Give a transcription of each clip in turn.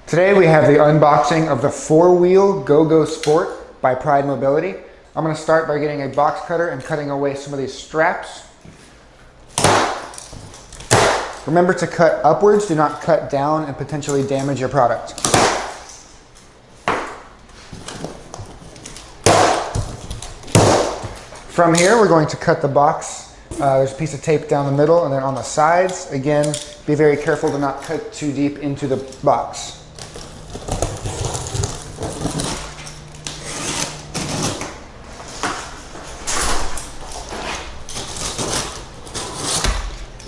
Today we have the unboxing of the 4-wheel Go-Go Sport by Pride Mobility. I'm going to start by getting a box cutter and cutting away some of these straps. Remember to cut upwards, do not cut down and potentially damage your product. From here we're going to cut the box. There's a piece of tape down the middle and then on the sides. Again, be very careful to not cut too deep into the box.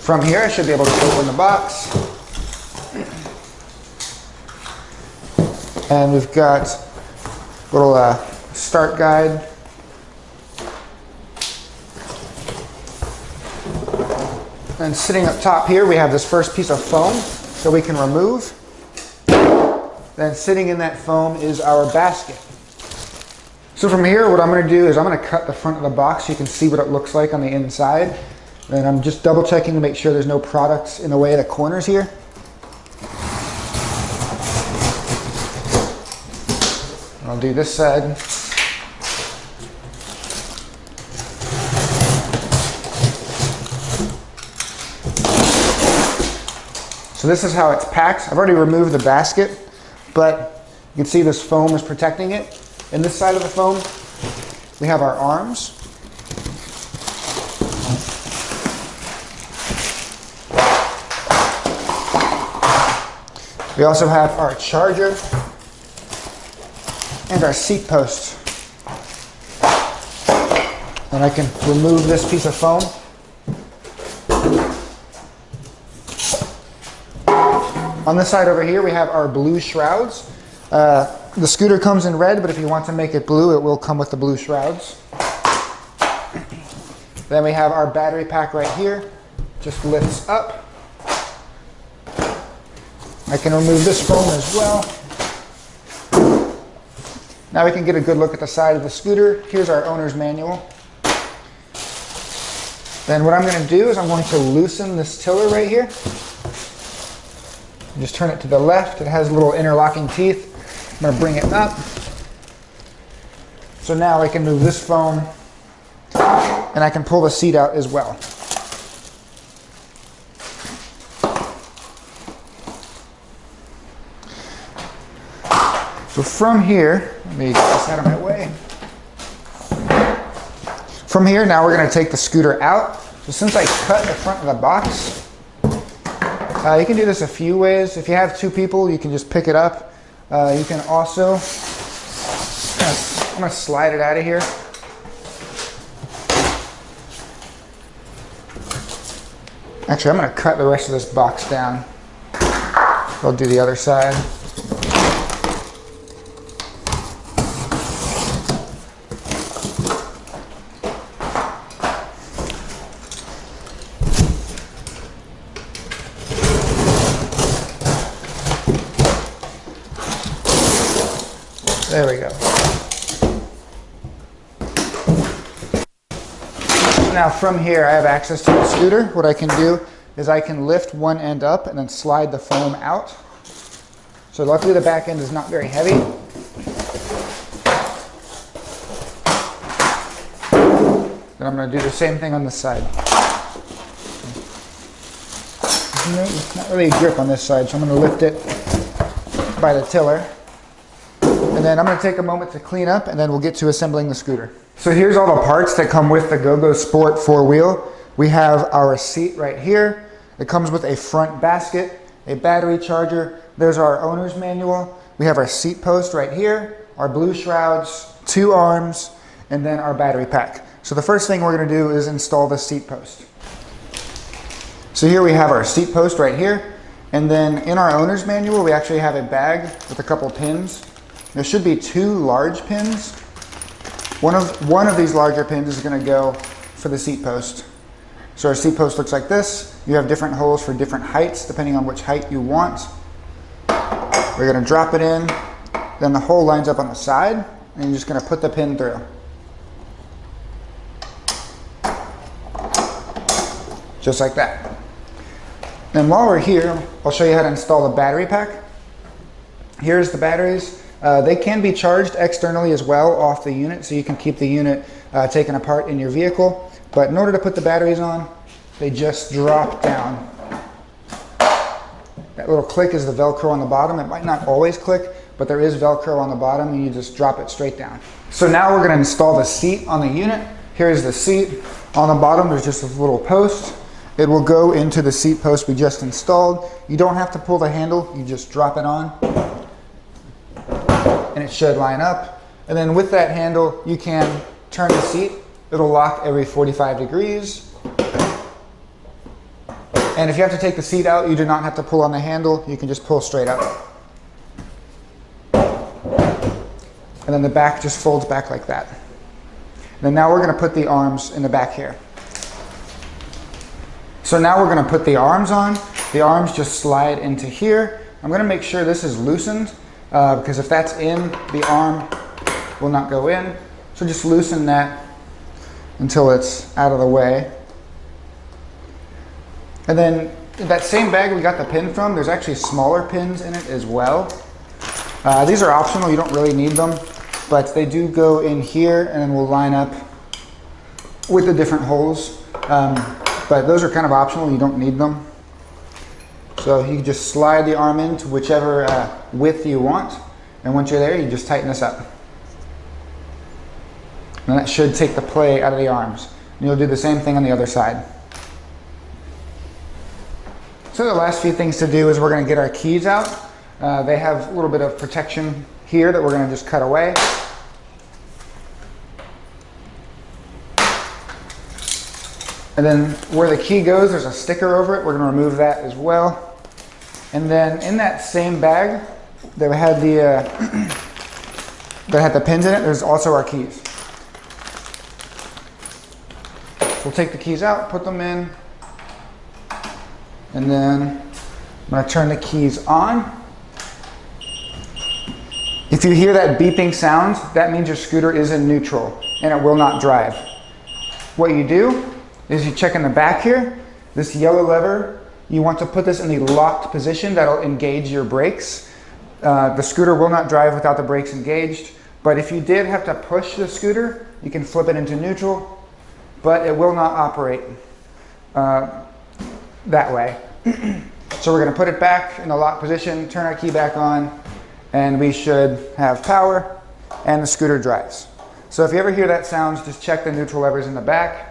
From here, I should be able to open the box. And we've got a little start guide. And sitting up top here, we have this first piece of foam that we can remove. Then sitting in that foam is our basket. So from here, what I'm going to do is I'm going to cut the front of the box so you can see what it looks like on the inside. And I'm just double checking to make sure there's no products in the way of the corners here. I'll do this side. So this is how it's packed. I've already removed the basket, but you can see this foam is protecting it. In this side of the foam, we have our arms. We also have our charger and our seat post. And I can remove this piece of foam. On this side over here, we have our blue shrouds. The scooter comes in red, but if you want to make it blue, it will come with the blue shrouds. Then we have our battery pack right here. Just lifts up. I can remove this foam as well. Now we can get a good look at the side of the scooter. Here's our owner's manual. Then what I'm going to do is I'm going to loosen this tiller right here. Just turn it to the left. It has little interlocking teeth. I'm going to bring it up. So now I can move this foam and I can pull the seat out as well. So from here, let me get this out of my way. From here, now we're going to take the scooter out. So since I cut the front of the box, you can do this a few ways. If you have two people, you can just pick it up. You can also, I'm going to slide it out of here. Actually, I'm going to cut the rest of this box down. I'll do the other side. There we go. Now from here, I have access to the scooter. What I can do is I can lift one end up and then slide the foam out. So luckily the back end is not very heavy. Then I'm going to do the same thing on this side. There's not really a grip on this side, so I'm going to lift it by the tiller. And then I'm going to take a moment to clean up and then we'll get to assembling the scooter. So here's all the parts that come with the Go-Go Sport 4-wheel. We have our seat right here. It comes with a front basket, a battery charger. There's our owner's manual. We have our seat post right here, our blue shrouds, 2 arms, and then our battery pack. So the first thing we're going to do is install the seat post. So here we have our seat post right here. And then in our owner's manual, we actually have a bag with a couple pins. There should be 2 large pins. One of these larger pins is going to go for the seat post. So our seat post looks like this. You have different holes for different heights depending on which height you want. We're going to drop it in. Then the hole lines up on the side and you're just going to put the pin through. Just like that. And while we're here, I'll show you how to install the battery pack. Here's the batteries. They can be charged externally as well off the unit, so you can keep the unit taken apart in your vehicle. But in order to put the batteries on, they just drop down. That little click is the Velcro on the bottom. It might not always click, but there is Velcro on the bottom, and you just drop it straight down. So now we're going to install the seat on the unit. Here's the seat. On the bottom, there's just a little post. It will go into the seat post we just installed. You don't have to pull the handle, you just drop it on, and it should line up. And then with that handle, you can turn the seat. It'll lock every 45 degrees. And if you have to take the seat out, you do not have to pull on the handle. You can just pull straight up. And then the back just folds back like that. And then now we're going to put the arms in the back here. So now we're going to put the arms on. The arms just slide into here. I'm going to make sure this is loosened because if that's in, the arm will not go in. So just loosen that until it's out of the way. And then in that same bag we got the pin from, there's actually smaller pins in it as well. These are optional, you don't really need them, but they do go in here and then will line up with the different holes. But those are kind of optional, you don't need them. So you can just slide the arm into whichever width you want, and once you're there, you just tighten this up. And that should take the play out of the arms. And you'll do the same thing on the other side. So the last few things to do is we're going to get our keys out. They have a little bit of protection here that we're going to just cut away. And then where the key goes, there's a sticker over it. We're going to remove that as well. And then in that same bag that had the pins in it, there's also our keys. We'll take the keys out, put them in, and then I'm going to turn the keys on. If you hear that beeping sound, that means your scooter is in neutral and it will not drive. What you do is you check in the back here, this yellow lever, you want to put this in the locked position. That'll engage your brakes. The scooter will not drive without the brakes engaged, but if you did have to push the scooter, you can flip it into neutral, but it will not operate that way. So we're going to put it back in the locked position, turn our key back on, and we should have power and the scooter drives. So if you ever hear that sound, just check the neutral levers in the back.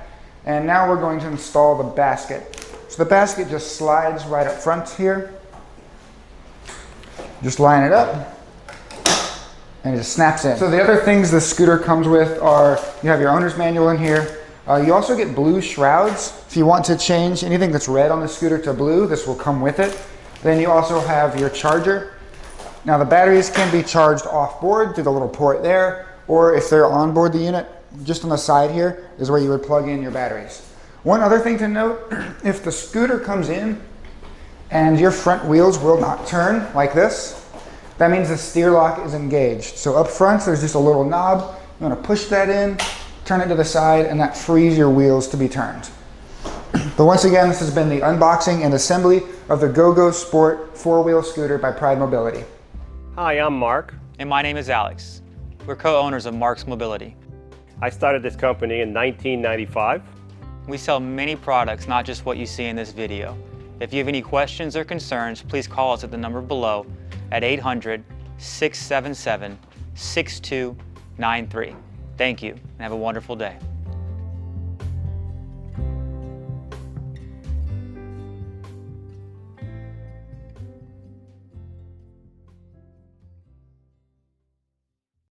And now we're going to install the basket. So the basket just slides right up front here. Just line it up and it just snaps in. So the other things the scooter comes with are, you have your owner's manual in here. You also get blue shrouds. If you want to change anything that's red on the scooter to blue, this will come with it. Then you also have your charger. Now the batteries can be charged off board through the little port there, or if they're on board the unit, just on the side here is where you would plug in your batteries. One other thing to note, if the scooter comes in and your front wheels will not turn like this, that means the steer lock is engaged. So up front there's just a little knob. You want to push that in, turn it to the side, and that frees your wheels to be turned. But once again, this has been the unboxing and assembly of the GoGo Sport 4-wheel scooter by Pride Mobility. Hi, I'm Mark. And my name is Alex. We're co-owners of Marc's Mobility. I started this company in 1995. We sell many products, not just what you see in this video. If you have any questions or concerns, please call us at the number below at 800-677-6293. Thank you, and have a wonderful day.